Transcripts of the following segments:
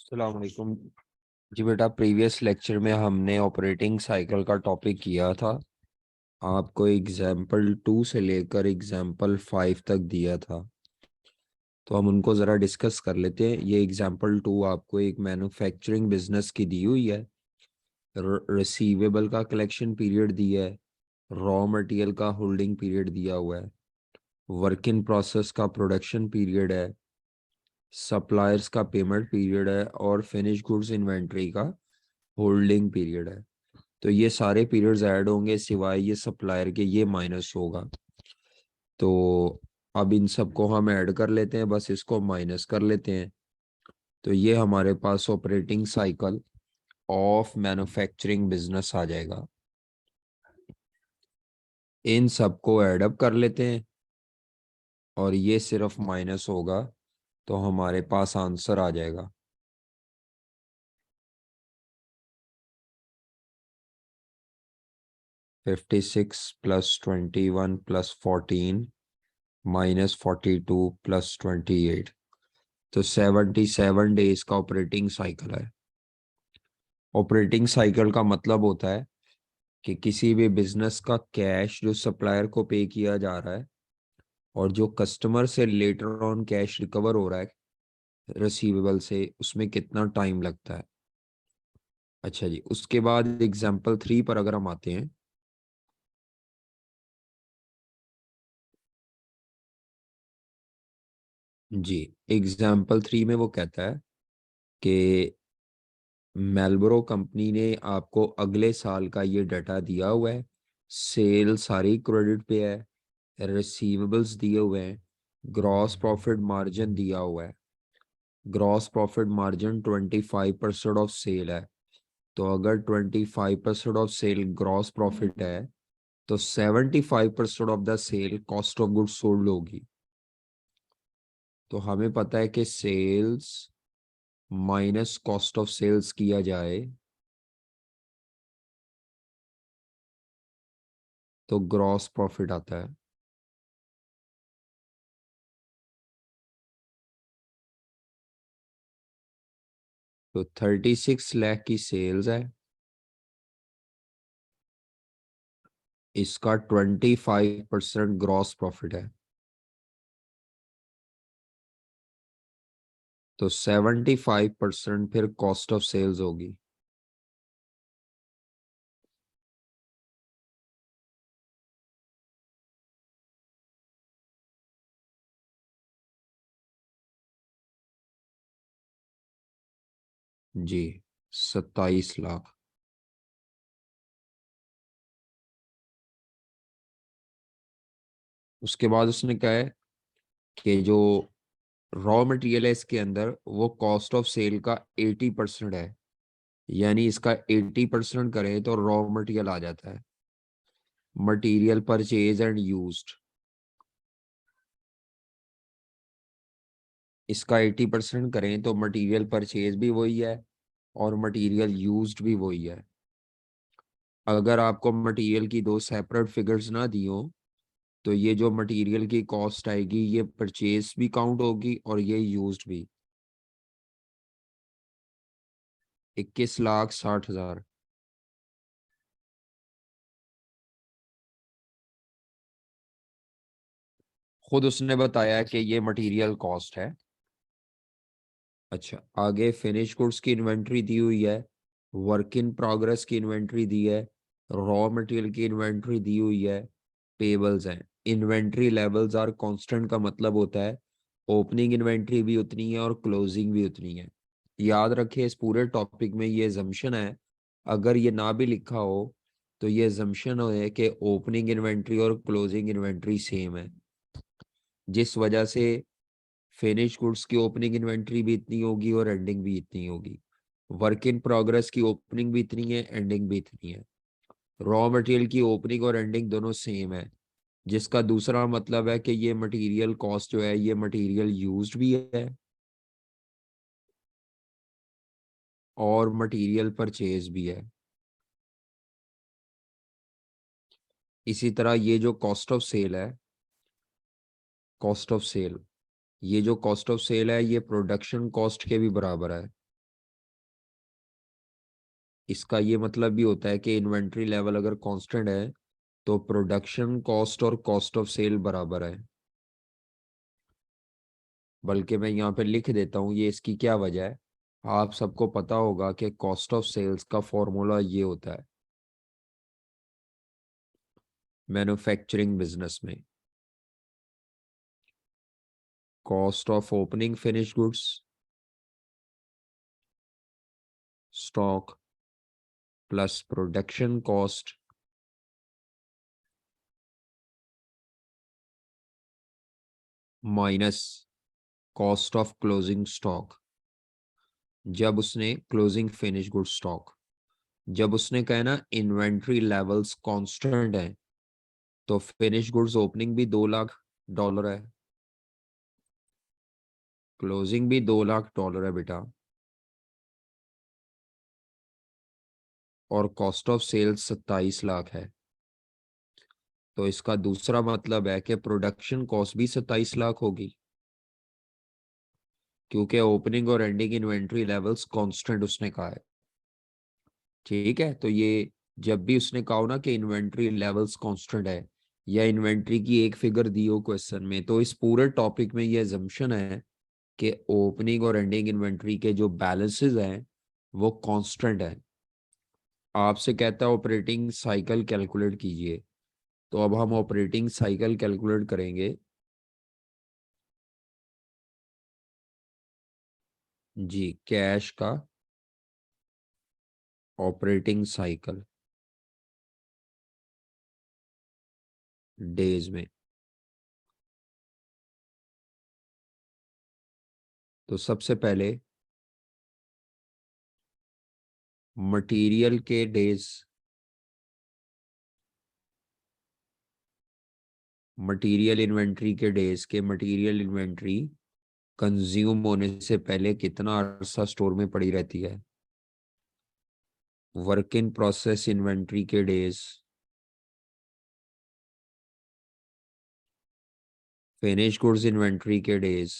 अस्सलाम वालेकुम जी बेटा। प्रीवियस लेक्चर में हमने ऑपरेटिंग साइकिल का टॉपिक किया था। आपको एग्जाम्पल 2 से लेकर एग्जाम्पल 5 तक दिया था, तो हम उनको ज़रा डिस्कस कर लेते हैं। ये एग्जाम्पल 2 आपको एक मैन्युफैक्चरिंग बिजनेस की दी हुई है। रिसीवेबल का कलेक्शन पीरियड दिया है, रॉ मटेरियल का होल्डिंग पीरियड दिया हुआ है, वर्क इन प्रोसेस का प्रोडक्शन पीरियड है, सप्लायर्स का पेमेंट पीरियड है और फिनिश गुड्स इन्वेंट्री का होल्डिंग पीरियड है। तो ये सारे पीरियड्स ऐड होंगे सिवाय ये सप्लायर के, ये माइनस होगा। तो अब इन सबको हम ऐड कर लेते हैं, बस इसको माइनस कर लेते हैं। तो ये हमारे पास operating cycle of manufacturing business आ जाएगा। इन सबको ऐड अप कर लेते हैं और ये सिर्फ माइनस होगा, तो हमारे पास आंसर आ जाएगा। $56 + 21 + 14 - 42 + 28, तो 77 डेज का ऑपरेटिंग साइकिल है। ऑपरेटिंग साइकिल का मतलब होता है कि किसी भी बिजनेस का कैश जो सप्लायर को पे किया जा रहा है और जो कस्टमर से लेटर ऑन कैश रिकवर हो रहा है रिसीवेबल से, उसमें कितना टाइम लगता है। अच्छा जी, उसके बाद एग्जाम्पल 3 पर अगर हम आते हैं, जी एग्जाम्पल 3 में वो कहता है कि मेलब्रो कंपनी ने आपको अगले साल का ये डाटा दिया हुआ है। सेल सारी क्रेडिट पे है, रिसीवेबल्स दिए हुए हैं, ग्रॉस प्रॉफिट मार्जिन दिया हुआ है। Gross profit margin 25% of sale है। तो अगर 25% ऑफ सेल ग्रॉस प्रॉफिट है तो 75% of the sale cost of goods sold होगी। तो हमें पता है कि sales minus cost of sales किया जाए तो ग्रॉस प्रॉफिट आता है। तो 36 लाख की सेल्स है, इसका 25% ग्रॉस प्रॉफिट है, तो 75% फिर कॉस्ट ऑफ सेल्स होगी। जी 27 लाख। उसके बाद उसने कहा है कि जो रॉ मटेरियल है इसके अंदर वो कॉस्ट ऑफ सेल का 80% है, यानी इसका 80% करें तो रॉ मटेरियल आ जाता है। मटेरियल परचेज एंड यूज्ड, इसका 80% करें तो मटेरियल परचेज भी वही है और मटेरियल यूज्ड भी वही है। अगर आपको मटेरियल की दो सेपरेट फिगर्स ना दी हो तो ये जो मटेरियल की कॉस्ट आएगी ये परचेज भी काउंट होगी और ये यूज्ड भी। 21,60,000। खुद उसने बताया कि ये मटेरियल कॉस्ट है। अच्छा, आगे फिनिश गुड्स की इन्वेंट्री दी हुई है, वर्क इन प्रोग्रेस की इन्वेंट्री दी है, रॉ मटेरियल की इन्वेंट्री दी हुई है, पेबल्स हैं। इन्वेंट्री लेवल्स आर कांस्टेंट का मतलब होता है ओपनिंग इन्वेंट्री भी उतनी है और क्लोजिंग भी उतनी है। याद रखिए इस पूरे टॉपिक में ये जम्पशन है, अगर ये ना भी लिखा हो तो ये जम्पशन है कि ओपनिंग इन्वेंट्री और क्लोजिंग इन्वेंट्री सेम है, जिस वजह से फिनिश गुड्स की ओपनिंग इन्वेंट्री भी इतनी होगी और एंडिंग भी इतनी होगी। वर्क इन प्रोग्रेस की ओपनिंग भी इतनी है, एंडिंग भी इतनी है। रॉ मटेरियल की ओपनिंग और एंडिंग दोनों सेम है, जिसका दूसरा मतलब है कि ये मटेरियल कॉस्ट जो है ये मटेरियल यूज्ड भी है और मटेरियल परचेज भी है। इसी तरह ये जो कॉस्ट ऑफ सेल है, कॉस्ट ऑफ सेल, ये जो कॉस्ट ऑफ सेल है ये प्रोडक्शन कॉस्ट के भी बराबर है। इसका ये मतलब भी होता है कि इन्वेंट्री लेवल अगर कांस्टेंट है तो प्रोडक्शन कॉस्ट और कॉस्ट ऑफ सेल बराबर है। बल्कि मैं यहाँ पे लिख देता हूँ ये इसकी क्या वजह है। आप सबको पता होगा कि कॉस्ट ऑफ सेल्स का फॉर्मूला ये होता है मैन्युफैक्चरिंग बिजनेस में, cost of opening finish goods stock plus production cost minus cost of closing stock. जब उसने क्लोजिंग फिनिश गुड स्टॉक, जब उसने कहा ना इन्वेंट्री लेवल्स कांस्टेंट है, तो फिनिश गुड्स ओपनिंग भी $2 लाख है, क्लोजिंग भी $2 लाख है बेटा, और कॉस्ट ऑफ सेल्स 27 लाख है। तो इसका दूसरा मतलब है कि प्रोडक्शन कॉस्ट भी 27 लाख होगी, क्योंकि ओपनिंग और एंडिंग इन्वेंट्री लेवल्स कांस्टेंट उसने कहा है। ठीक है, तो ये जब भी उसने कहा हो ना कि इन्वेंट्री लेवल्स कांस्टेंट है या इन्वेंट्री की एक फिगर दी हो क्वेश्चन में, तो इस पूरे टॉपिक में ये अजम्पशन है कि ओपनिंग और एंडिंग इन्वेंट्री के जो बैलेंसेस हैं वो कांस्टेंट है। आपसे कहता है ऑपरेटिंग साइकिल कैलकुलेट कीजिए, तो अब हम ऑपरेटिंग साइकिल कैलकुलेट करेंगे। जी, कैश का ऑपरेटिंग साइकिल डेज में। तो सबसे पहले मटेरियल के डेज, मटेरियल इन्वेंट्री के डेज के मटेरियल इन्वेंट्री कंज्यूम होने से पहले कितना अरसा स्टोर में पड़ी रहती है। वर्क इन प्रोसेस इन्वेंट्री के डेज, फिनिश गुड्स इन्वेंट्री के डेज,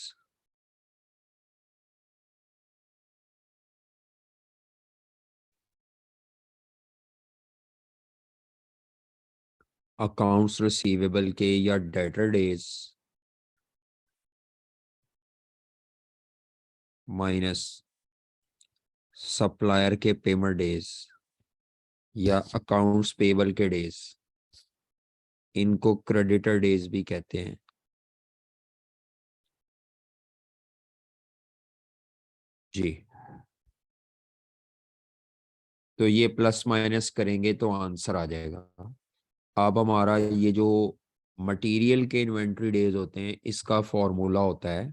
अकाउंट्स रिसीवेबल के या डेटर डेज माइनस सप्लायर के पेमेंट डेज या अकाउंट्स पेबल के डेज, इनको क्रेडिटर डेज भी कहते हैं। जी, तो ये प्लस माइनस करेंगे तो आंसर आ जाएगा। अब हमारा ये जो मटेरियल के इन्वेंट्री डेज होते हैं इसका फॉर्मूला होता है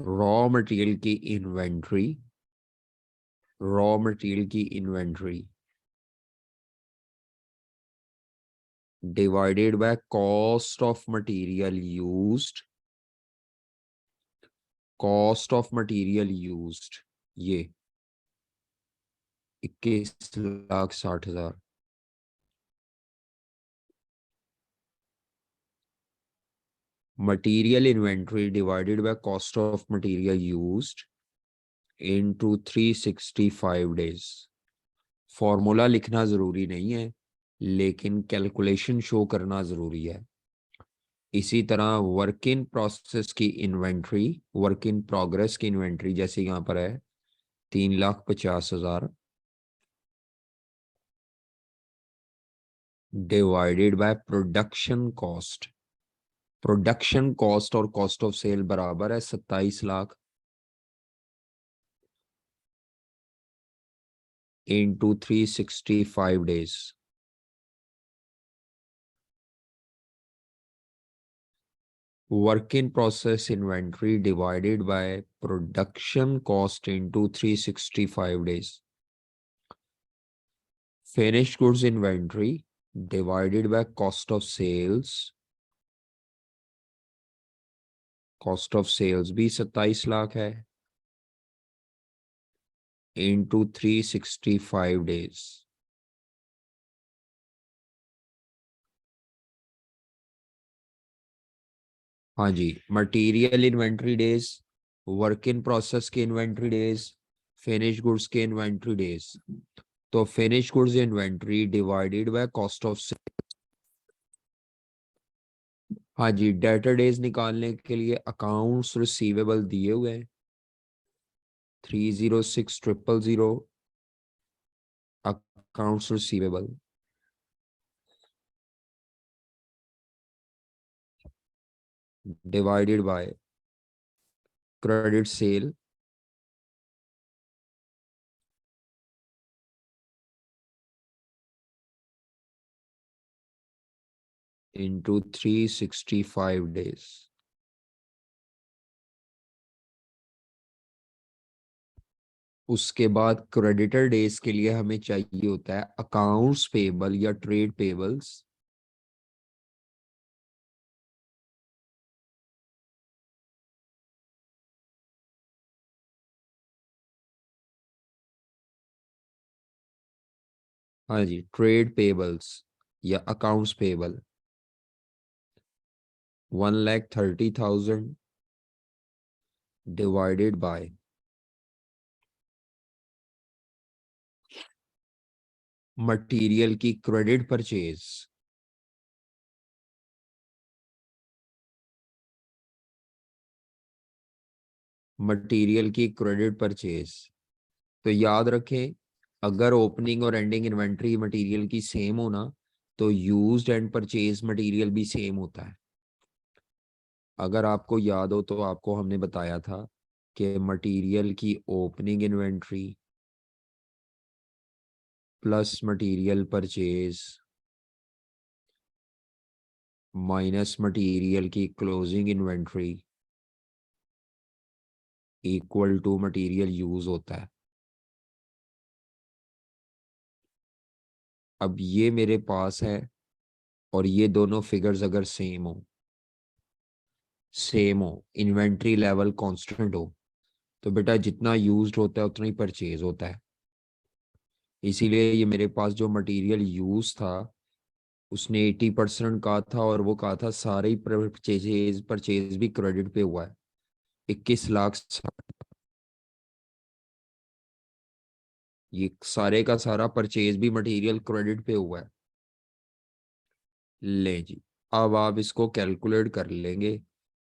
रॉ मटेरियल की इन्वेंट्री, रॉ मटेरियल की inventory divided by cost of material used, cost of material used, ये 21,60,000। Material inventory divided by cost of material used into 365 days. Formula लिखना जरूरी नहीं है, लेकिन कैलकुलेशन शो करना जरूरी है। इसी तरह वर्क इन प्रोसेस की इन्वेंट्री, वर्क इन प्रोग्रेस की इन्वेंट्री जैसे यहाँ पर है 3,50,000 divided by production cost. Production cost और कॉस्ट ऑफ सेल बराबर है 27 lakh into 365 days. Work in process inventory divided by production cost into 365 days. Finish goods inventory divided by cost of sales, cost of sales भी 27 लाख है into 365 days. हाँ जी, material inventory days, work in process के inventory days, finish goods के inventory days, तो finish goods inventory divided by cost of sale. हाँ जी, debtor days निकालने के लिए अकाउंट्स रिसीवेबल दिए हुए हैं 306000, accounts receivable divided by credit cell into 365 days. उसके बाद क्रेडिटर डेज के लिए हमें चाहिए होता है अकाउंट्स पेबल या ट्रेड पेबल्स। हाँ जी, ट्रेड पेबल्स या accounts payable 1,30,000 divided by material की क्रेडिट परचेज। मटेरियल की क्रेडिट परचेज, तो याद रखें, अगर ओपनिंग और एंडिंग इन्वेंट्री मटेरियल की सेम होना तो यूज्ड एंड परचेज मटेरियल भी सेम होता है। अगर आपको याद हो तो आपको हमने बताया था कि मटेरियल की opening inventory plus material purchase minus material की closing inventory equal to material use होता है। अब ये मेरे पास है और ये दोनों फिगर्स अगर सेम हो, इन्वेंट्री लेवल कांस्टेंट हो, तो बेटा जितना यूज्ड होता है उतना ही परचेज होता है। इसीलिए ये मेरे पास जो मटेरियल यूज था उसने 80% कहा था और वो कहा था सारे ही परचेज परचेज भी क्रेडिट पे हुआ है 21 लाख। ये सारे का सारा परचेज भी मटेरियल क्रेडिट पे हुआ है। ले जी, अब आप इसको कैलकुलेट कर लेंगे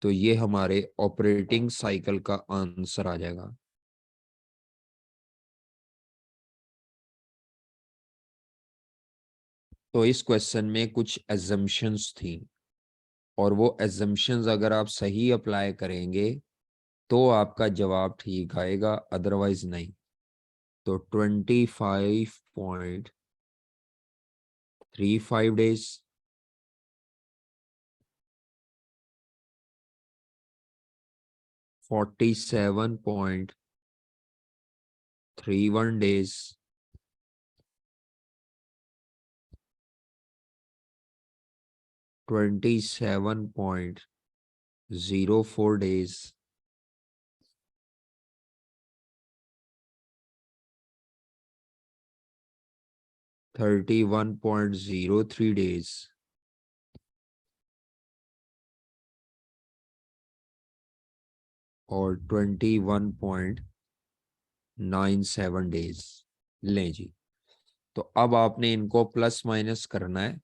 तो ये हमारे ऑपरेटिंग साइकिल का आंसर आ जाएगा। तो इस क्वेश्चन में कुछ एजम्पशंस थी और वो एजम्पशंस अगर आप सही अप्लाई करेंगे तो आपका जवाब ठीक आएगा, अदरवाइज नहीं। तो 25.35 डेज, 47.31 डेज, 27.04 डेज, 31.03 डेज और 21.97 डेज। लें जी, तो अब आपने इनको प्लस माइनस करना है।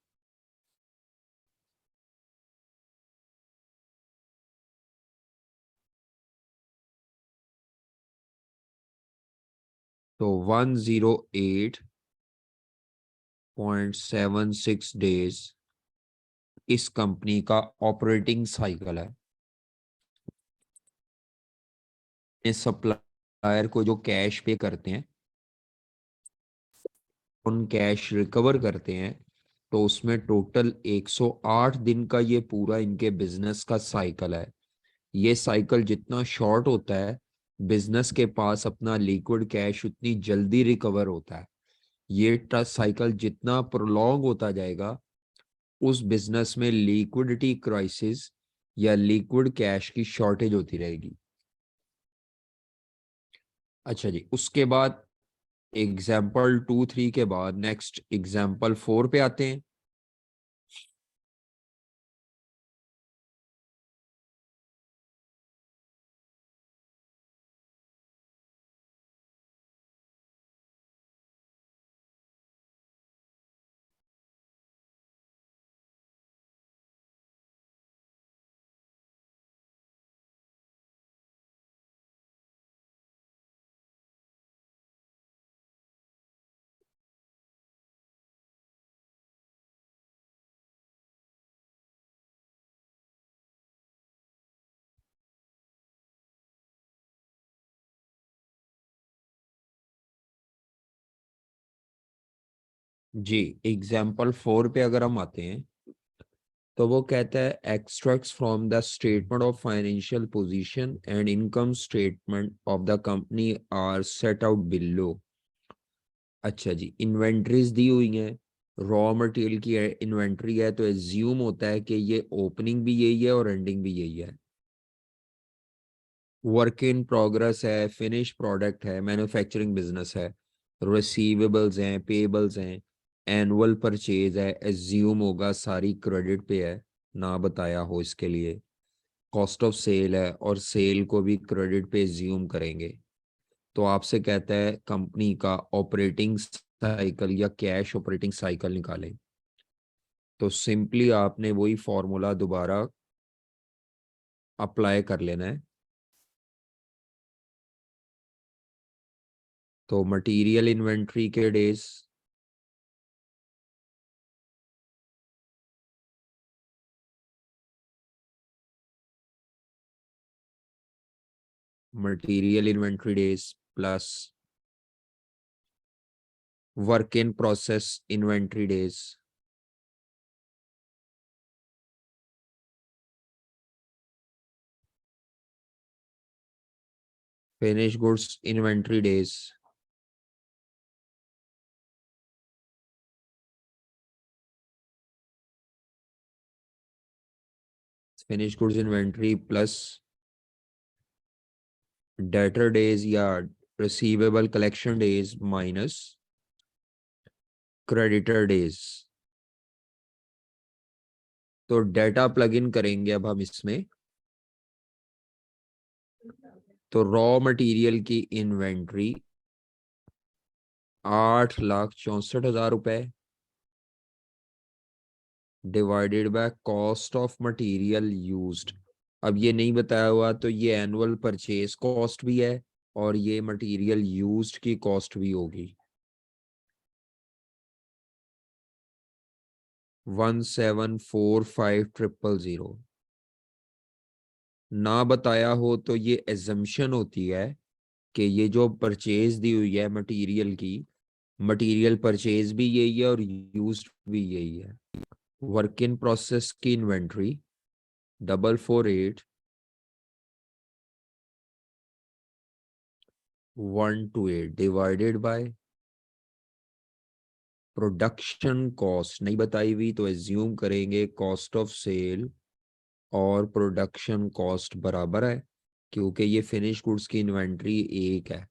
तो 108.76 डेज इस कंपनी का ऑपरेटिंग साइकिल है। इस सप्लायर को जो कैश पे करते हैं, उन कैश रिकवर करते हैं, तो उसमें टोटल 108 दिन का ये पूरा इनके बिजनेस का साइकिल है। ये साइकिल जितना शॉर्ट होता है, बिजनेस के पास अपना लिक्विड कैश उतनी जल्दी रिकवर होता है। ये साइकिल जितना प्रोलॉन्ग होता जाएगा, उस बिजनेस में लिक्विडिटी क्राइसिस या लिक्विड कैश की शॉर्टेज होती रहेगी। अच्छा जी, उसके बाद एग्जाम्पल 2 3 के बाद नेक्स्ट एग्जाम्पल 4 पे आते हैं। जी, एग्जाम्पल 4 पे अगर हम आते हैं तो वो कहता है extracts from the statement of financial position and income statement of the company are set out below. अच्छा जी, इन्वेंट्रीज दी हुई हैं, रॉ मटेरियल की इन्वेंट्री है, तो एज्यूम होता है कि ये ओपनिंग भी यही है और एंडिंग भी यही है। वर्क इन प्रोग्रेस है, फिनिश प्रोडक्ट है, मैन्युफैक्चरिंग बिजनेस है, रिसीवेबल्स हैं, पेबल्स हैं, एनुअल परचेज है, एज्यूम होगा सारी क्रेडिट पे है, ना बताया हो इसके लिए। कॉस्ट ऑफ सेल है और सेल को भी क्रेडिट पे एज्यूम करेंगे। तो आपसे कहता है कंपनी का ऑपरेटिंग साइकिल या कैश ऑपरेटिंग साइकिल निकालें। तो सिंपली आपने वही फॉर्मूला दोबारा अप्लाई कर लेना है। तो मटेरियल इन्वेंट्री के days, material inventory days plus work in process inventory days, finish goods inventory days, finish goods inventory plus debtor days या receivable collection days minus creditor days. तो डेटा प्लग इन करेंगे अब हम इसमें। तो raw material की inventory 8,64,000 रुपए divided by cost of material used. अब ये नहीं बताया हुआ तो ये एनुअल परचेज कॉस्ट भी है और ये मटेरियल यूज्ड की कॉस्ट भी होगी। 1,74,5,000। ना बताया हो तो ये एजम्पशन होती है कि ये जो परचेज दी हुई है मटेरियल की, मटेरियल परचेज भी यही है और यूज्ड भी यही है। वर्क इन प्रोसेस की inventory 448,128 divided by production cost नहीं बताई हुई तो एज्यूम करेंगे कॉस्ट ऑफ सेल और प्रोडक्शन कॉस्ट बराबर है, क्योंकि ये फिनिश गुड्स की इन्वेंट्री एक है।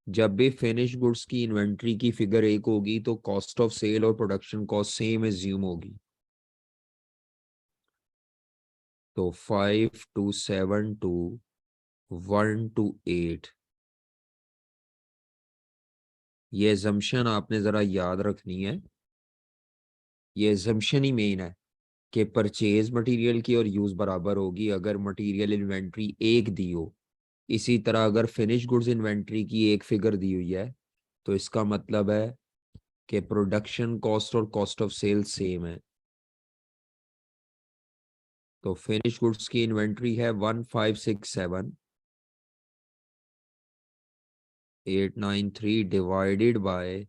जब भी फिनिश गुड्स की इन्वेंट्री की फिगर एक होगी तो कॉस्ट ऑफ सेल और प्रोडक्शन कॉस्ट सेम एज्यूम होगी। तो 5,272,128, ये एजम्पशन आपने जरा याद रखनी है। ये एजम्पशन ही मेन है कि परचेज मटेरियल की और यूज बराबर होगी अगर मटेरियल इन्वेंट्री एक दी हो। इसी तरह अगर फिनिश गुड्स इन्वेंट्री की एक फिगर दी हुई है तो इसका मतलब है कि प्रोडक्शन कॉस्ट और कॉस्ट ऑफ सेल सेम है। तो फिनिश गुड्स की इन्वेंट्री है 1,567,893 divided by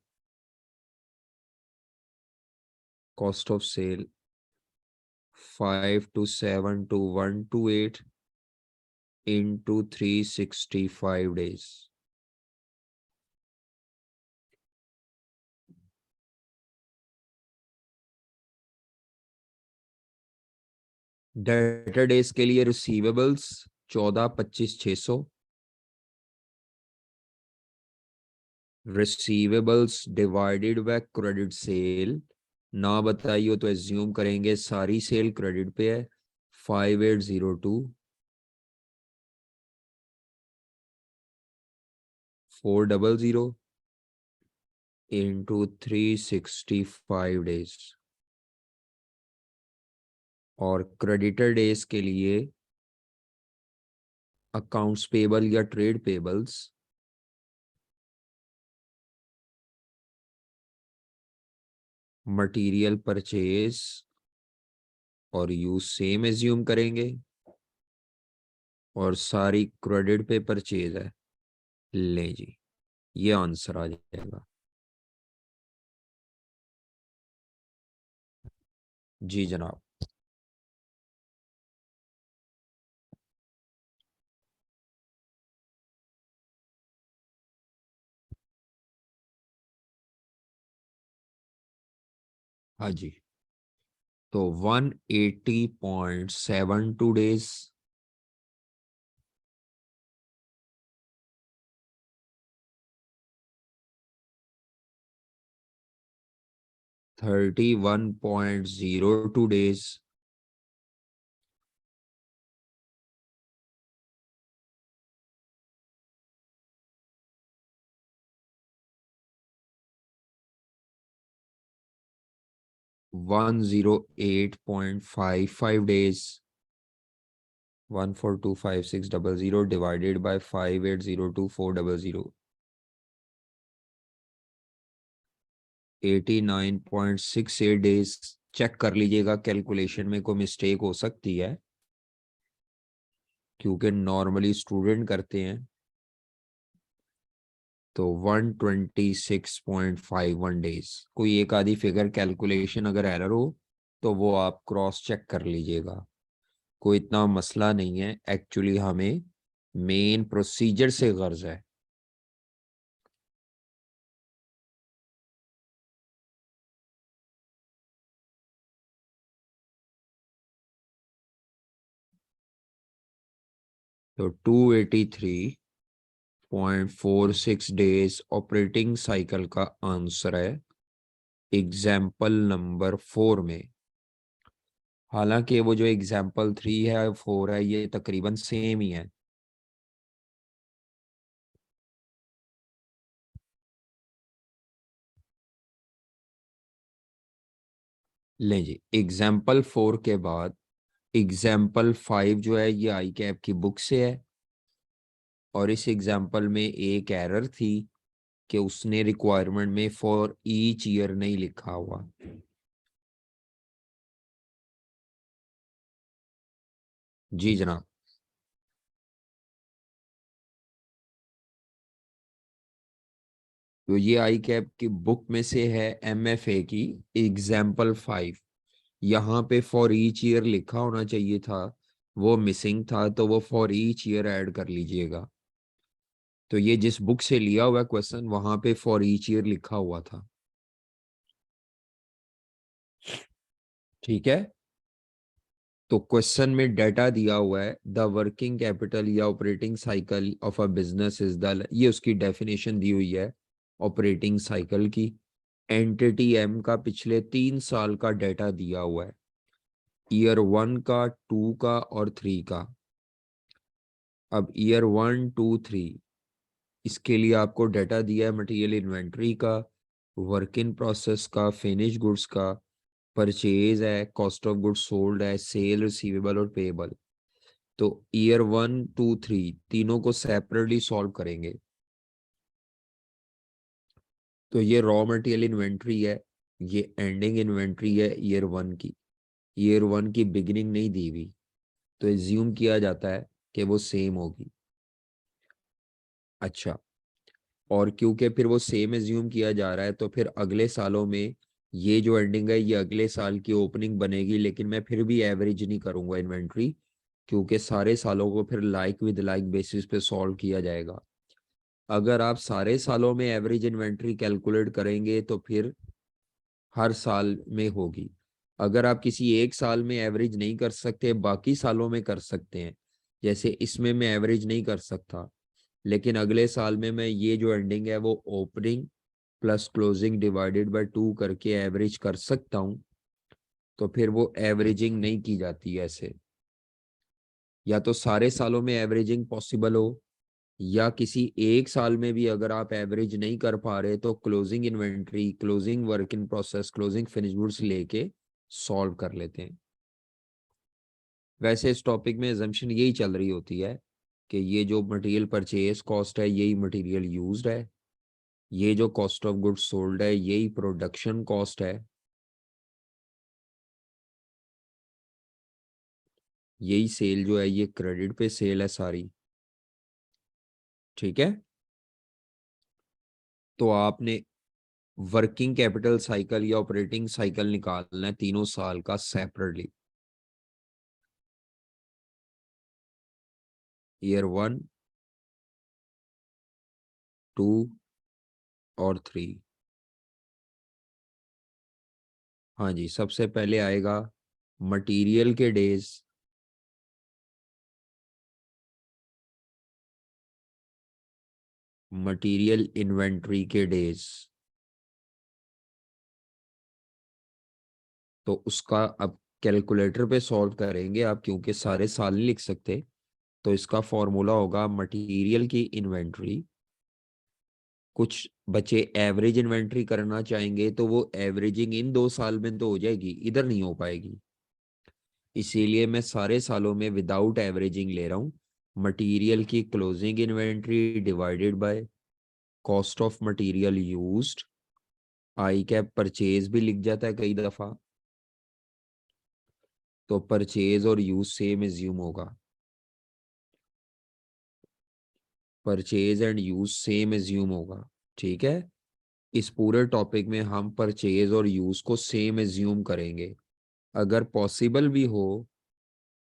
cost of sale 5,272,128 into 365 days। Debtor days के लिए receivables 14,25,600, receivables divided by credit sale ना बताई हो तो एज्यूम करेंगे सारी सेल क्रेडिट पे है। 5,802,400 into 365 डेज। और क्रेडिटर डेज के लिए अकाउंट्स पेबल या ट्रेड पेबल्स मटेरियल परचेज और यूज सेम एज्यूम करेंगे और सारी क्रेडिट पे परचेज है। ले जी, ये आंसर आ जाएगा। जी जनाब। हाँ जी। तो 180.72 days, 31.02 days, 108.55 days, 1425600 divided by 5802400, 89.68 days. Check कर लीजिएगा, कैलकुलेशन में कोई मिस्टेक हो सकती है क्योंकि नॉर्मली स्टूडेंट करते हैं। तो 126.51 डेज। कोई एक आधी फिगर कैलकुलेशन अगर एरर हो तो वो आप क्रॉस चेक कर लीजिएगा, कोई इतना मसला नहीं है। एक्चुअली हमें मेन प्रोसीजर से गर्ज है। तो 283.46 ऑपरेटिंग साइकिल का आंसर है एग्जाम्पल नंबर 4 में। हालांकि वो जो एग्जाम्पल 3 है 4 है ये तकरीबन सेम ही है। लें जी, एग्जाम्पल 4 के बाद एग्जाम्पल 5 जो है ये आई कैप की बुक से है। और इस एग्जाम्पल में एक एरर थी कि उसने रिक्वायरमेंट में फॉर ईच ईयर नहीं लिखा हुआ। जी जनाब। तो ये आई कैप की बुक में से है, एमएफए की एग्जाम्पल 5। यहाँ पे फॉर ईच ईयर लिखा होना चाहिए था, वो मिसिंग था, तो वो फॉर ईच ईयर ऐड कर लीजिएगा। तो ये जिस बुक से लिया हुआ क्वेश्चन वहां पे फॉर ईच ईयर लिखा हुआ था। ठीक है। तो क्वेश्चन में डाटा दिया हुआ है, द वर्किंग कैपिटल या operating cycle of a business is the, ये उसकी डेफिनेशन दी हुई है ऑपरेटिंग साइकिल की। एंटिटी एम का पिछले 3 साल का डाटा दिया हुआ है, ईयर 1 का, 2 का और 3 का। अब ईयर 1 2 3 इसके लिए आपको डाटा दिया है मटेरियल इन्वेंट्री का, वर्क इन प्रोसेस का, फिनिश गुड्स का, परचेज है, कॉस्ट ऑफ गुड्स सोल्ड है, सेल, रिसीवेबल और पेएबल। तो ईयर 1 2 3 तीनों को सेपरेटली सॉल्व करेंगे। तो ये रॉ मटेरियल इन्वेंट्री है, ये एंडिंग इन्वेंट्री है ईयर 1 की। ईयर 1 की बिगिनिंग नहीं दी हुई, तो एज्यूम किया जाता है कि वो सेम होगी। अच्छा, और क्योंकि फिर वो सेम एज्यूम किया जा रहा है तो फिर अगले सालों में ये जो एंडिंग है ये अगले साल की ओपनिंग बनेगी, लेकिन मैं फिर भी एवरेज नहीं करूंगा इन्वेंट्री, क्योंकि सारे सालों को फिर लाइक विद लाइक बेसिस पे सॉल्व किया जाएगा। अगर आप सारे सालों में एवरेज इन्वेंट्री कैलकुलेट करेंगे तो फिर हर साल में होगी। अगर आप किसी एक साल में एवरेज नहीं कर सकते, बाकी सालों में कर सकते हैं। जैसे इसमें मैं एवरेज नहीं कर सकता, लेकिन अगले साल में मैं ये जो एंडिंग है वो opening plus closing divided by 2 करके एवरेज कर सकता हूं। तो फिर वो एवरेजिंग नहीं की जाती ऐसे। या तो सारे सालों में एवरेजिंग पॉसिबल हो, या किसी एक साल में भी अगर आप एवरेज नहीं कर पा रहे तो closing inventory, closing work in process, closing finish goods लेके सॉल्व कर लेते हैं। वैसे इस टॉपिक में एजम्पशन यही चल रही होती है कि ये जो मटेरियल परचेज कॉस्ट है यही मटेरियल यूज्ड है, ये जो कॉस्ट ऑफ गुड्स सोल्ड है यही प्रोडक्शन कॉस्ट है, यही सेल जो है ये क्रेडिट पे सेल है सारी। ठीक है। तो आपने वर्किंग कैपिटल साइकिल या ऑपरेटिंग साइकिल निकालना है 3 साल का सेपरेटली। ईयर 1, 2 और 3। हाँ जी, सबसे पहले आएगा मटेरियल के डेज, मटेरियल इन्वेंट्री के डेज। तो उसका अब कैलकुलेटर पे सॉल्व करेंगे आप, क्योंकि सारे साल नहीं लिख सकते। तो इसका फॉर्मूला होगा मटेरियल की इन्वेंट्री। कुछ बच्चे एवरेज इन्वेंट्री करना चाहेंगे तो वो एवरेजिंग इन 2 साल में तो हो जाएगी, इधर नहीं हो पाएगी। इसीलिए मैं सारे सालों में विदाउट एवरेजिंग ले रहा हूँ। मटेरियल की closing inventory divided by cost of material used. I cap purchase भी लिख जाता है कई दफा, तो परचेज और यूज सेम एज्यूम होगा। Purchase and use same assume होगा, ठीक है। इस पूरे टॉपिक में हम परचेज और यूज को सेम एज्यूम करेंगे। अगर पॉसिबल भी हो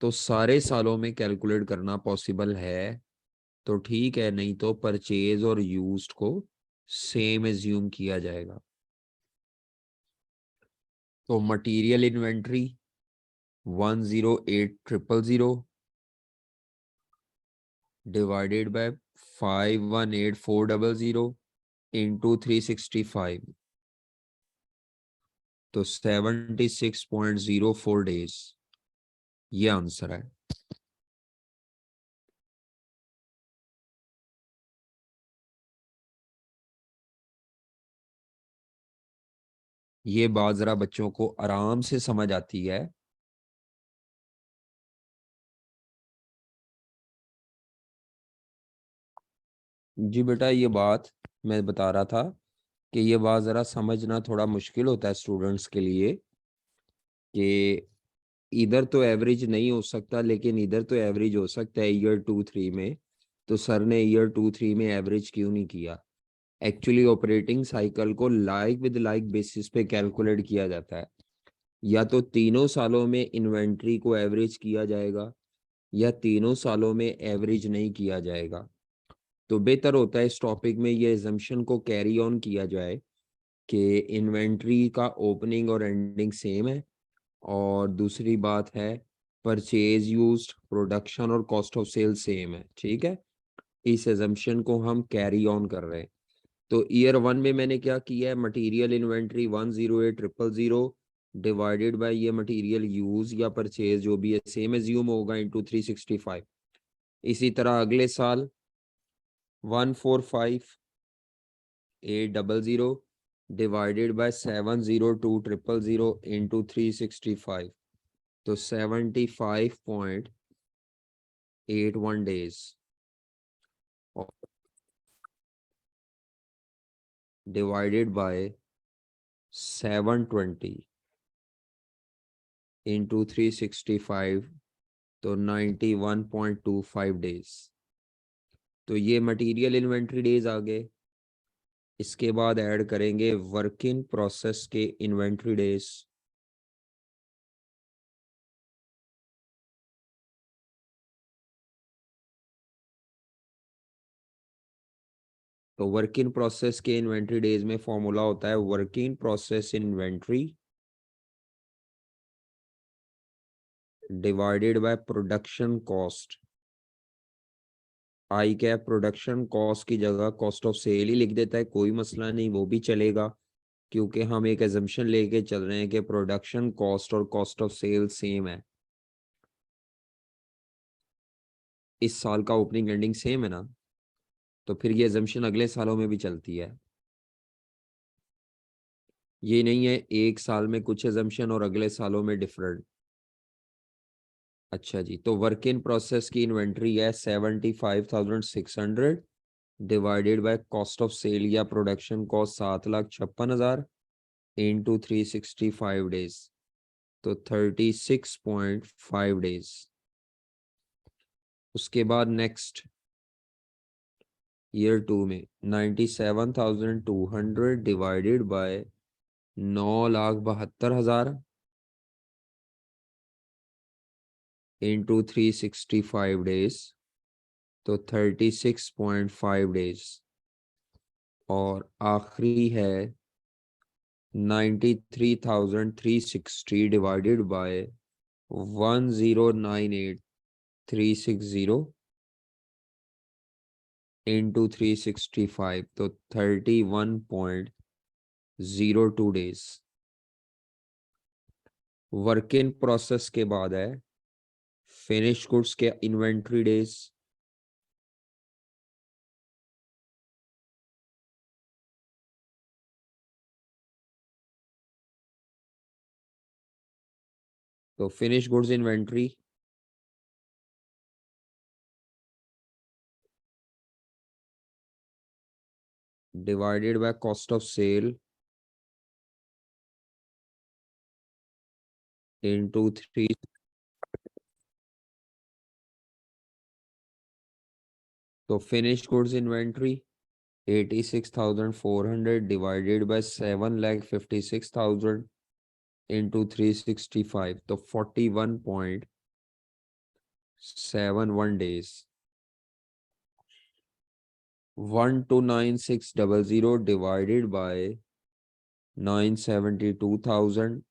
तो सारे सालों में कैलकुलेट करना पॉसिबल है तो ठीक है, नहीं तो परचेज और यूज्ड को सेम एज्यूम किया जाएगा। तो material inventory 108,000 divided by 518,400 into 365, तो 76.04 डेज, ये आंसर है। ये बात जरा बच्चों को आराम से समझ आती है। जी बेटा, ये बात मैं बता रहा था कि ये बात जरा समझना थोड़ा मुश्किल होता है स्टूडेंट्स के लिए, कि इधर तो एवरेज नहीं हो सकता लेकिन इधर तो एवरेज हो सकता है ईयर 2 3 में। तो सर ने ईयर 2 3 में एवरेज क्यों नहीं किया? एक्चुअली ऑपरेटिंग साइकिल को लाइक विद लाइक बेसिस पे कैलकुलेट किया जाता है। या तो तीनों सालों में इन्वेंट्री को एवरेज किया जाएगा या तीनों सालों में एवरेज नहीं किया जाएगा। तो बेहतर होता है इस टॉपिक में ये एजम्पशन को कैरी ऑन किया जाए कि इन्वेंट्री का ओपनिंग और एंडिंग सेम है। और दूसरी बात है, परचेज यूज्ड, प्रोडक्शन और कॉस्ट ऑफ सेल सेम है, ठीक है। इस एजम्पशन को हम कैरी ऑन कर रहे हैं। तो ईयर 1 में मैंने क्या किया है, मटेरियल इन्वेंट्री 108,000 डिवाइडेड बाय ये मटेरियल यूज या परचेज जो भी है सेम एज्यूम होगा इंटू 365। इसी तरह अगले साल 145,800 डिवाइडेड बाय 702,000 इंटू 365, तो 75.81 डेज डिवाइडेड बाय 720 इंटू 365, तो 91.25 डेज। तो ये मटेरियल इन्वेंट्री डेज आ गए। इसके बाद ऐड करेंगे वर्क इन प्रोसेस के इन्वेंट्री डेज। तो वर्क इन प्रोसेस के इन्वेंट्री डेज में फॉर्मूला होता है work in process inventory divided by production cost. I cap production cost की जगह कॉस्ट ऑफ सेल ही लिख देता है, कोई मसला नहीं, वो भी चलेगा, क्योंकि हम एक एजम्पशन लेके चल रहे हैं कि प्रोडक्शन कॉस्ट और कॉस्ट ऑफ सेल सेम है। इस साल का ओपनिंग एंडिंग सेम है ना, तो फिर ये एजम्पशन अगले सालों में भी चलती है। ये नहीं है एक साल में कुछ एजम्पशन और अगले सालों में डिफरेंट। अच्छा जी, तो वर्क इन प्रोसेस की इन्वेंट्री है 75,600 divided by cost of sale या प्रोडक्शन कॉस्ट 7,56,000 इंटू 365 डेज, तो 36.5 डेज। उसके बाद नेक्स्ट ईयर 2 में 97,200 डिवाइडेड बाय 9,72,000 इंटू 365 डेज, तो 36.5 डेज। और आखिरी है 93,360 डिवाइडेड बाय 1098360 इंटू 365, तो 31.02 डेज। वर्क इन प्रोसेस के बाद है फिनिश गुड्स के इन्वेंट्री डेज, तो finish goods inventory divided by cost of sale into 3, तो finish goods inventory 86,400 divided by 7,56,000 into 365, तो 41.71 days. 129,600 divided by 972,000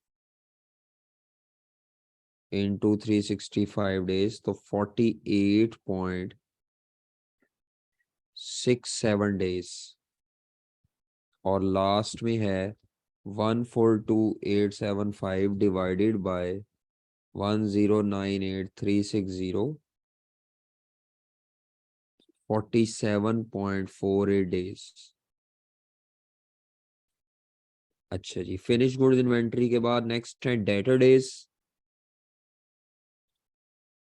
into 365 days, तो 48.67 days. और लास्ट में है 142,875 डिवाइडेड बाय 1098360, 47.48 डेज। अच्छा जी, फिनिश गुड्स इन्वेंट्री के बाद नेक्स्ट है डेटर डेज।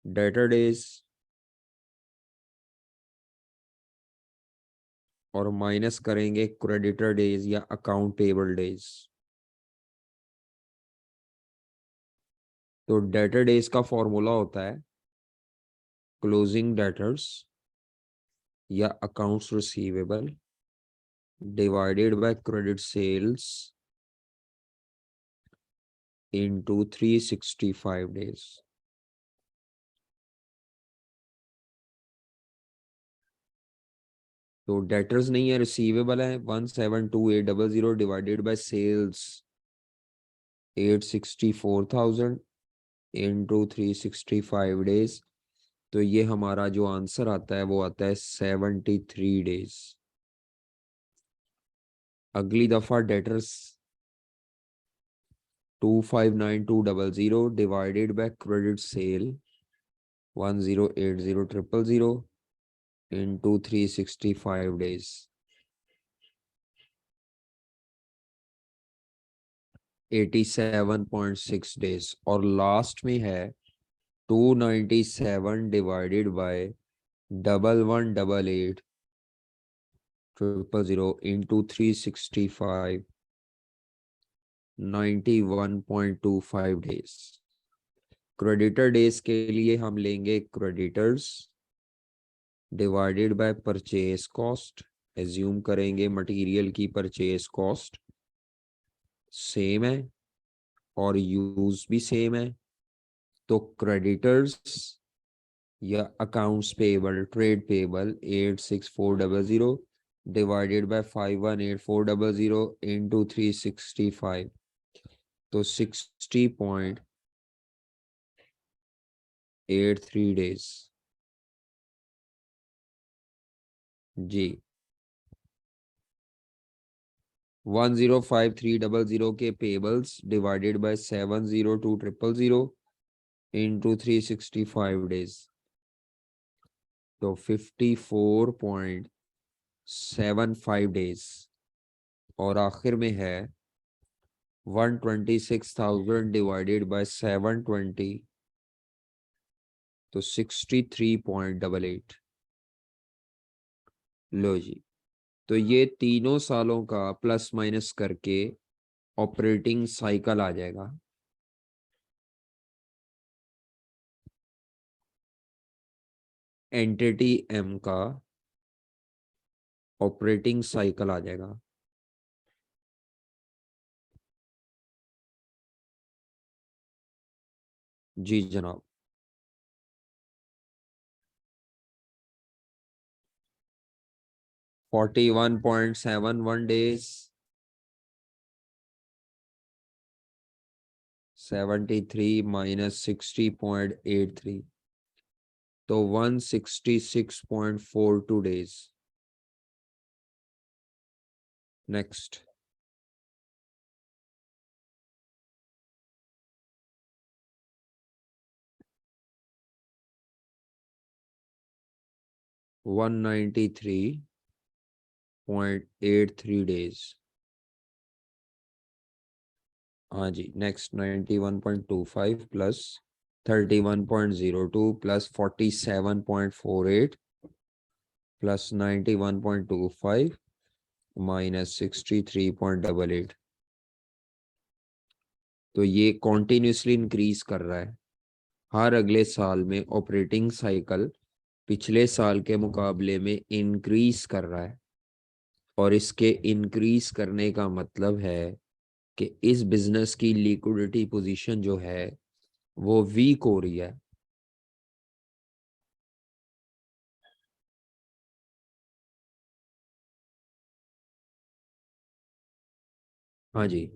डेटर डेज और माइनस करेंगे क्रेडिटर डेज या अकाउंट पेबल डेज। तो डेटर डेज का फॉर्मूला होता है क्लोजिंग डेटर्स या accounts receivable divided by credit sales into 365 days. तो डेटर्स नहीं है, रिसीवेबल है 172,800 divided by sales 864,000 into 365 days. तो ये हमारा जो आंसर आता है वो आता है 73 डेज। अगली दफा debtors 259,200 divided by credit cell 1080,000 into 365 days, 87.6 days. और लास्ट में है 297 divided by 1188,000 into 365, 91.25 days. Creditor days के लिए हम लेंगे creditors divided by purchase cost. Assume करेंगे मटेरियल की परचेज कॉस्ट सेम है और यूज भी सेम है, तो क्रेडिटर्स या accounts payable trade payable 86400 divided by 518400 into 365, तो 60.83 डेज। जी 105,300 के payables divided by 702,000 into 365 days, तो 54.75 डेज। और आखिर में है 126,000 डिवाइडेड बाय 720, तो 63.88। लो जी, तो ये तीनों सालों का प्लस माइनस करके ऑपरेटिंग साइकिल आ जाएगा। एंटिटी एम का ऑपरेटिंग साइकिल आ जाएगा। जी जनाब। 41.71 डेज, 73 माइनस 60.83, तो 166.42 डेज। नेक्स्ट। 193.83 डेज। हाँ जी। Next 91.25 plus 31.02 plus 47.48 plus 91.25 minus 63.88। तो ये कॉन्टिन्यूसली इंक्रीज कर रहा है। हर अगले साल में ऑपरेटिंग साइकिल पिछले साल के मुकाबले में इंक्रीज कर रहा है, और इसके इंक्रीज करने का मतलब है कि इस बिजनेस की लिक्विडिटी पोजीशन जो है वो वीक हो रही है। हाँ जी।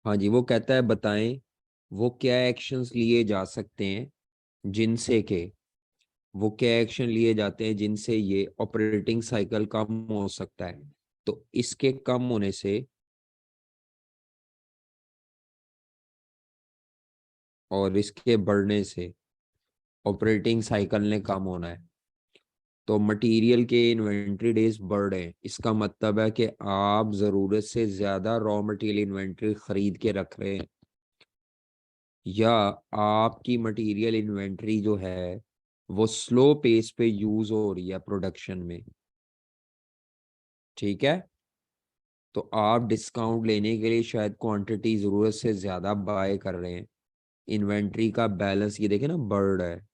हाँ जी, वो कहता है बताएं वो क्या एक्शंस लिए जा सकते हैं जिनसे के वो क्या एक्शन लिए जाते हैं जिनसे ये ऑपरेटिंग साइकिल कम हो सकता है। तो इसके कम होने से और इसके बढ़ने से ऑपरेटिंग साइकिल ने कम होना है। तो मटेरियल के इन्वेंट्री डेज बढ़ रहे हैं, इसका मतलब है कि आप जरूरत से ज्यादा रॉ मटेरियल इन्वेंट्री खरीद के रख रहे हैं, या आपकी मटेरियल इन्वेंट्री जो है वो स्लो पेस पे यूज हो रही है प्रोडक्शन में। ठीक है। तो आप डिस्काउंट लेने के लिए शायद क्वांटिटी जरूरत से ज्यादा बाय कर रहे हैं। इन्वेंट्री का बैलेंस ये देखें ना बढ़ रहा है।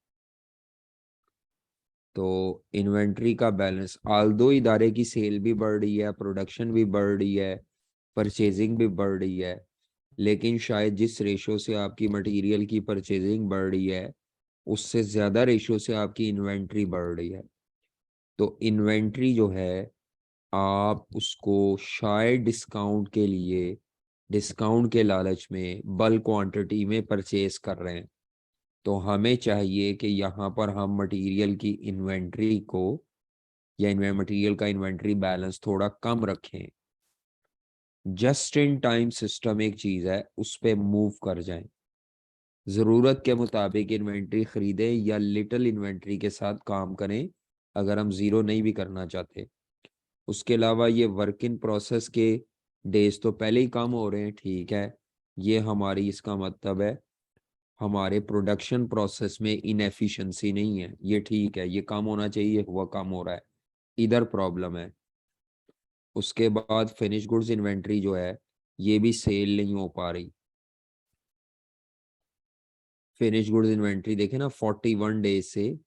तो इन्वेंट्री का बैलेंस, आल्दो इदारे की सेल भी बढ़ रही है, प्रोडक्शन भी बढ़ रही है, परचेजिंग भी बढ़ रही है, लेकिन शायद जिस रेशो से आपकी मटेरियल की परचेजिंग बढ़ रही है उससे ज्यादा रेशो से आपकी इन्वेंट्री बढ़ रही है। तो इन्वेंट्री जो है आप उसको शायद डिस्काउंट के लिए, डिस्काउंट के लालच में बल्क क्वांटिटी में परचेज कर रहे हैं। तो हमें चाहिए कि यहाँ पर हम मटेरियल की इन्वेंट्री को या मटेरियल का इन्वेंट्री बैलेंस थोड़ा कम रखें। जस्ट इन टाइम सिस्टम एक चीज है, उस पे मूव कर जाएं। जरूरत के मुताबिक इन्वेंट्री खरीदें या लिटिल इन्वेंट्री के साथ काम करें अगर हम जीरो नहीं भी करना चाहते। उसके अलावा ये वर्क इन प्रोसेस के डेज तो पहले ही कम हो रहे हैं, ठीक है। ये हमारी, इसका मतलब है हमारे प्रोडक्शन प्रोसेस में इनएफिशिएंसी नहीं है, ये ठीक है, ये कम होना चाहिए, हुआ कम हो रहा है, इधर प्रॉब्लम है। उसके बाद फिनिश गुड्स इन्वेंट्री जो है ये भी सेल नहीं हो पा रही। फिनिश गुड्स इन्वेंट्री देखे ना, 41 डेज से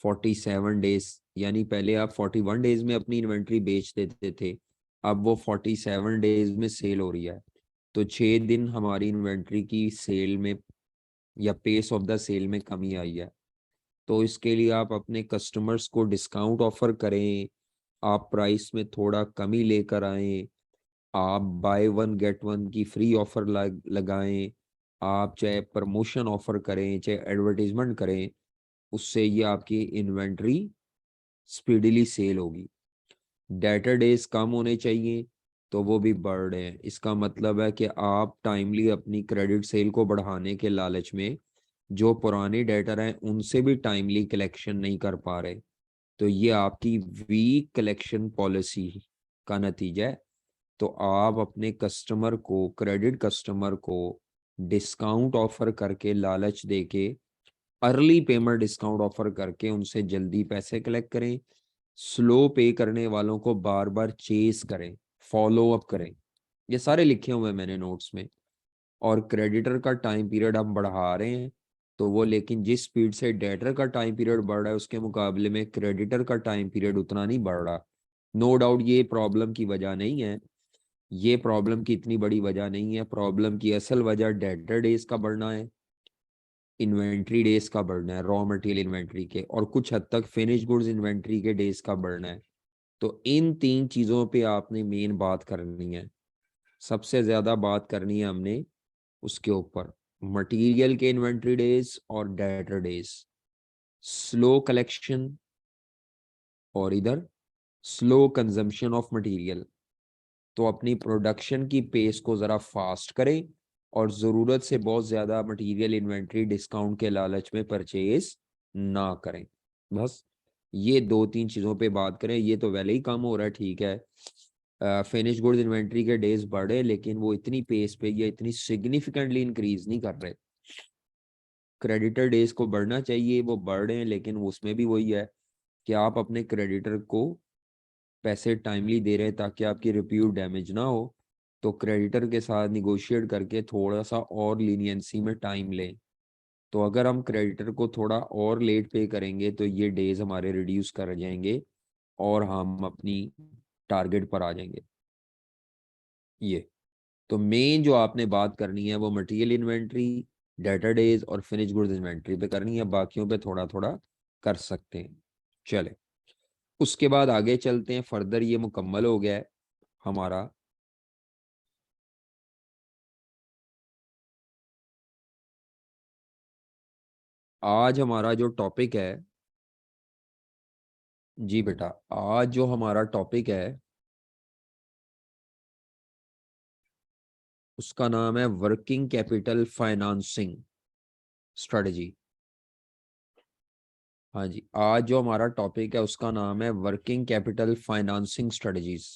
47 डेज, यानी पहले आप 41 डेज में अपनी इन्वेंट्री बेच देते थे, अब वो 47 डेज में सेल हो रही है। तो 6 दिन हमारी इन्वेंट्री की सेल में या पेस ऑफ द सेल में कमी आई है। तो इसके लिए आप अपने कस्टमर्स को डिस्काउंट ऑफर करें, आप प्राइस में थोड़ा कमी लेकर आएं, आप बाय वन गेट वन की फ्री ऑफर लगाएं, आप चाहे प्रमोशन ऑफर करें चाहे एडवर्टीजमेंट करें, उससे ये आपकी इन्वेंट्री स्पीडीली सेल होगी। डेटर डेज कम होने चाहिए, तो वो भी बढ़ रहे हैं। इसका मतलब है कि आप टाइमली अपनी क्रेडिट सेल को बढ़ाने के लालच में जो पुराने डेटर हैं उनसे भी टाइमली कलेक्शन नहीं कर पा रहे। तो ये आपकी वीक कलेक्शन पॉलिसी का नतीजा है। तो आप अपने कस्टमर को, क्रेडिट कस्टमर को डिस्काउंट ऑफर करके, लालच देके, अर्ली पेमेंट डिस्काउंट ऑफर करके उनसे जल्दी पैसे कलेक्ट करें। स्लो पे करने वालों को बार बार चेस करें, फॉलो अप करें। ये सारे लिखे हुए हैं मैंने नोट्स में। और क्रेडिटर का टाइम पीरियड हम बढ़ा रहे हैं, तो वो लेकिन जिस स्पीड से डेटर का टाइम पीरियड बढ़ रहा है उसके मुकाबले में क्रेडिटर का टाइम पीरियड उतना नहीं बढ़ रहा। नो डाउट ये प्रॉब्लम की वजह नहीं है, ये प्रॉब्लम की इतनी बड़ी वजह नहीं है। प्रॉब्लम की असल वजह डेटर डेज का बढ़ना है, इन्वेंट्री डेज का बढ़ना है, रॉ मटेरियल इन्वेंट्री के, और कुछ हद तक फिनिश गुड्स इन्वेंट्री के डेज का बढ़ना है। तो इन तीन चीजों पे आपने मेन बात करनी है, सबसे ज्यादा बात करनी है हमने उसके ऊपर, मटेरियल के इन्वेंट्री डेज और डेटर डेज। स्लो कलेक्शन और इधर स्लो कंजम्पशन ऑफ मटेरियल। तो अपनी प्रोडक्शन की पेस को ज़रा फास्ट करें और ज़रूरत से बहुत ज़्यादा मटेरियल इन्वेंट्री डिस्काउंट के लालच में परचेज ना करें। बस ये दो तीन चीज़ों पे बात करें। ये तो पहले ही कम हो रहा है, ठीक है, फिनिश गुड्स इन्वेंट्री के डेज बढ़े लेकिन वो इतनी पेस पे या इतनी सिग्निफिकेंटली इंक्रीज नहीं कर रहे। क्रेडिटर डेज को बढ़ना चाहिए, वो बढ़ रहे हैं, लेकिन उसमें भी वही है कि आप अपने क्रेडिटर को पैसे टाइमली दे रहे हैं ताकि आपकी रिप्यूट डैमेज ना हो। तो क्रेडिटर के साथ निगोशिएट करके थोड़ा सा और लीनियंसी में टाइम लें। तो अगर हम क्रेडिटर को थोड़ा और लेट पे करेंगे तो ये डेज हमारे रिड्यूस कर जाएंगे और हम अपनी टारगेट पर आ जाएंगे। ये तो मेन जो आपने बात करनी है वो मटेरियल इन्वेंट्री, डेटा डेज और फिनिश गुड्स इन्वेंट्री पे करनी है, बाकियों पे थोड़ा थोड़ा कर सकते हैं। चले उसके बाद आगे चलते हैं फर्दर। ये मुकम्मल हो गया है हमारा। आज हमारा जो टॉपिक है, जी बेटा, आज जो हमारा टॉपिक है उसका नाम है वर्किंग कैपिटल फाइनेंसिंग स्ट्रेटजी। हाँ जी, आज जो हमारा टॉपिक है उसका नाम है working capital financing strategies.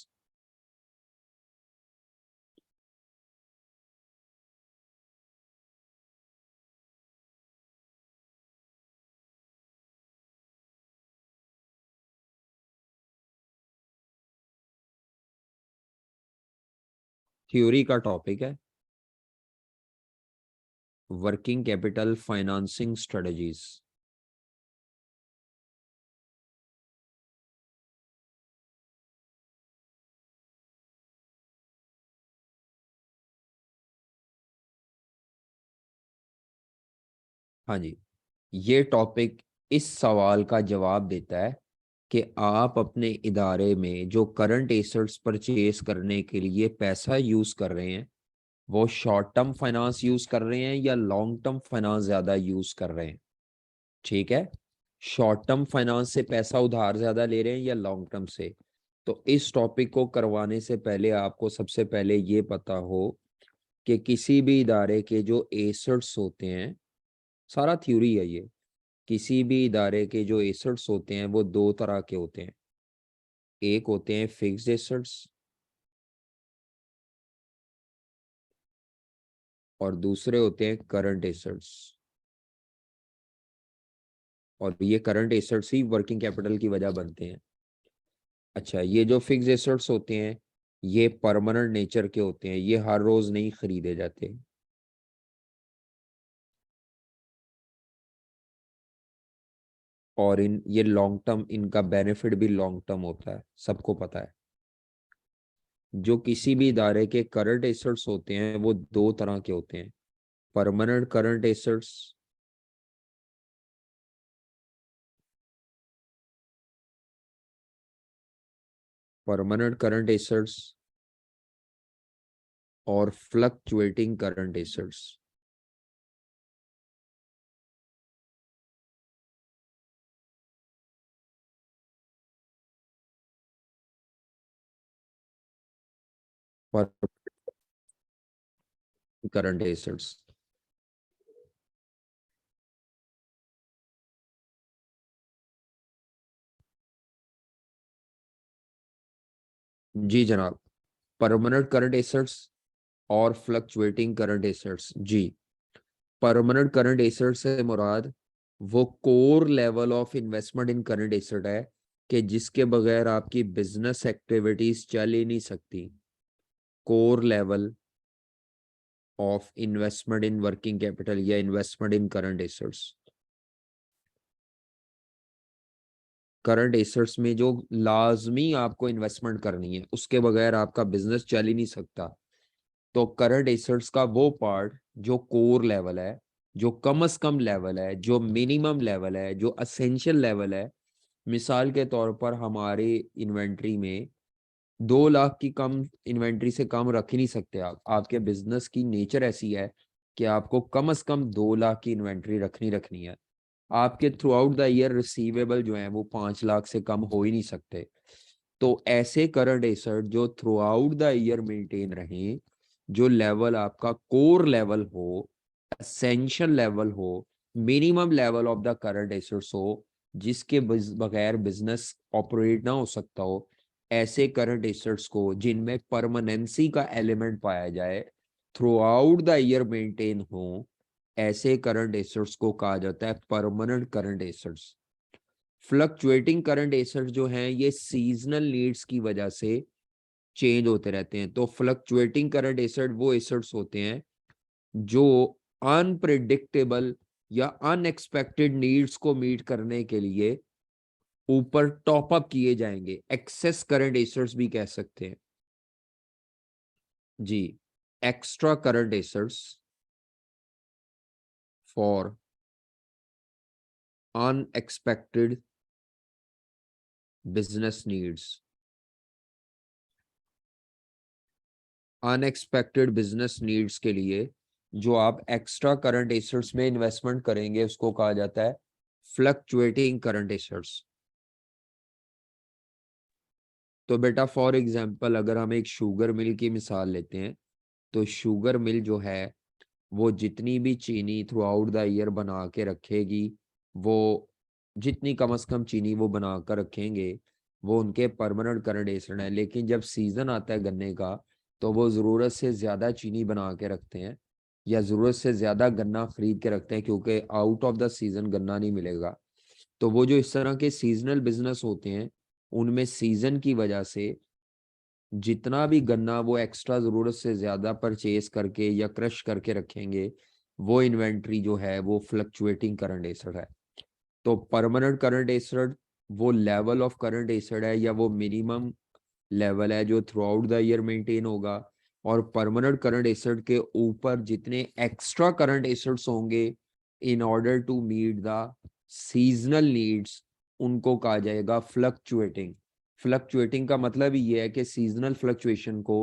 Theory का टॉपिक है वर्किंग कैपिटल फाइनेंसिंग स्ट्रेटजीज। हाँ जी, ये टॉपिक इस सवाल का जवाब देता है कि आप अपने इदारे में जो करंट एसेट्स परचेज करने के लिए पैसा यूज कर रहे हैं वो शॉर्ट टर्म फाइनेंस यूज कर रहे हैं या लॉन्ग टर्म फाइनेंस ज्यादा यूज कर रहे हैं। ठीक है, शॉर्ट टर्म फाइनेंस से पैसा उधार ज्यादा ले रहे हैं या लॉन्ग टर्म से। तो इस टॉपिक को करवाने से पहले आपको सबसे पहले ये पता हो कि किसी भी इदारे के जो एसेट्स होते हैं, सारा थ्योरी है ये, किसी भी इदारे के जो एसेट्स होते हैं वो दो तरह के होते हैं। एक होते हैं फिक्स्ड एसेट्स और दूसरे होते हैं करंट एसेट्स। और ये करंट एसेट्स ही वर्किंग कैपिटल की वजह बनते हैं। अच्छा, ये जो फिक्स्ड एसेट्स होते हैं ये परमानेंट नेचर के होते हैं, ये हर रोज नहीं खरीदे जाते। और इन ये लॉन्ग टर्म, इनका बेनिफिट भी लॉन्ग टर्म होता है, सबको पता है। जो किसी भी इदारे के करंट एसेट्स होते हैं वो दो तरह के होते हैं, permanent current assets permanent current assets और फ्लक्चुएटिंग करंट एसेट्स। पर करंट एसेट्स, जी जनाब, परमानेंट करंट एसेट्स और फ्लक्चुएटिंग करंट एसेट्स। जी, परमानेंट करंट एसेट से मुराद वो core level of investment in current asset है कि जिसके बगैर आपकी बिजनेस एक्टिविटीज चल ही नहीं सकती। Core level of investment in working capital या investment in current assets. Current assets में जो लाजमी आपको इन्वेस्टमेंट करनी है, उसके बगैर आपका बिजनेस चल ही नहीं सकता। तो करंट एसेट्स का वो पार्ट जो कोर लेवल है, जो कम से कम लेवल है, जो मिनिमम लेवल है, जो असेंशियल लेवल है। मिसाल के तौर पर हमारे इन्वेंट्री में 2 लाख की कम इन्वेंट्री से कम रख ही नहीं सकते आप। आपके बिजनेस की नेचर ऐसी है कि आपको कम से कम 2 लाख की इन्वेंट्री रखनी है। आपके through out the year receivable जो है वो 5 लाख से कम हो ही नहीं सकते। तो ऐसे करंट एसेट जो through out the year maintain रहे, जो लेवल आपका कोर लेवल हो, असेंशियल लेवल हो, minimum level of the current assets हो, जिसके बगैर बिजनेस ऑपरेट ना हो सकता हो, ऐसे करंट एसेट्स को जिनमें परमानेंसी का एलिमेंट पाया जाए, through out the year maintain हो, ऐसे करंट एसेट्स को कहा जाता है permanent current assets. Fluctuating current assets जो हैं ये सीजनल नीड्स की वजह से चेंज होते रहते हैं। तो फ्लक्चुएटिंग करंट एसेट वो एसेट्स होते हैं जो अनप्रिडिक्टेबल या अनएक्सपेक्टेड नीड्स को मीट करने के लिए ऊपर टॉप अप किए जाएंगे। एक्सेस करंट एसेट्स भी कह सकते हैं जी। Extra current assets for unexpected business needs. Unexpected business needs के लिए जो आप एक्स्ट्रा करंट एसेट्स में इन्वेस्टमेंट करेंगे उसको कहा जाता है फ्लक्चुएटिंग करंट एसेट्स। तो बेटा फॉर एग्जांपल अगर हम एक शुगर मिल की मिसाल लेते हैं, तो शुगर मिल जो है वो जितनी भी चीनी थ्रू आउट द ईयर बना के रखेगी, वो जितनी कम से कम चीनी वो बना कर रखेंगे, वो उनके परमानेंट करंट एसेट है। लेकिन जब सीजन आता है गन्ने का, तो वो ज़रूरत से ज़्यादा चीनी बना के रखते हैं या ज़रूरत से ज़्यादा गन्ना खरीद के रखते हैं, क्योंकि आउट ऑफ द सीजन गन्ना नहीं मिलेगा। तो वो जो इस तरह के सीजनल बिजनेस होते हैं, उनमें सीजन की वजह से जितना भी गन्ना वो एक्स्ट्रा जरूरत से ज्यादा परचेज करके या क्रश करके रखेंगे, वो इन्वेंट्री जो है वो फ्लक्चुएटिंग करंट एसेट है। तो परमानेंट करंट एसेट वो लेवल ऑफ करंट एसेट है या वो मिनिमम लेवल है जो through out the year maintain होगा। और परमानेंट करंट एसेट के ऊपर जितने एक्स्ट्रा करंट एसेट्स होंगे in order to meet the seasonal needs, उनको कहा जाएगा फ्लक्चुएटिंग। फ्लक्चुएटिंग का मतलब ये है कि सीजनल फ्लक्चुएशन को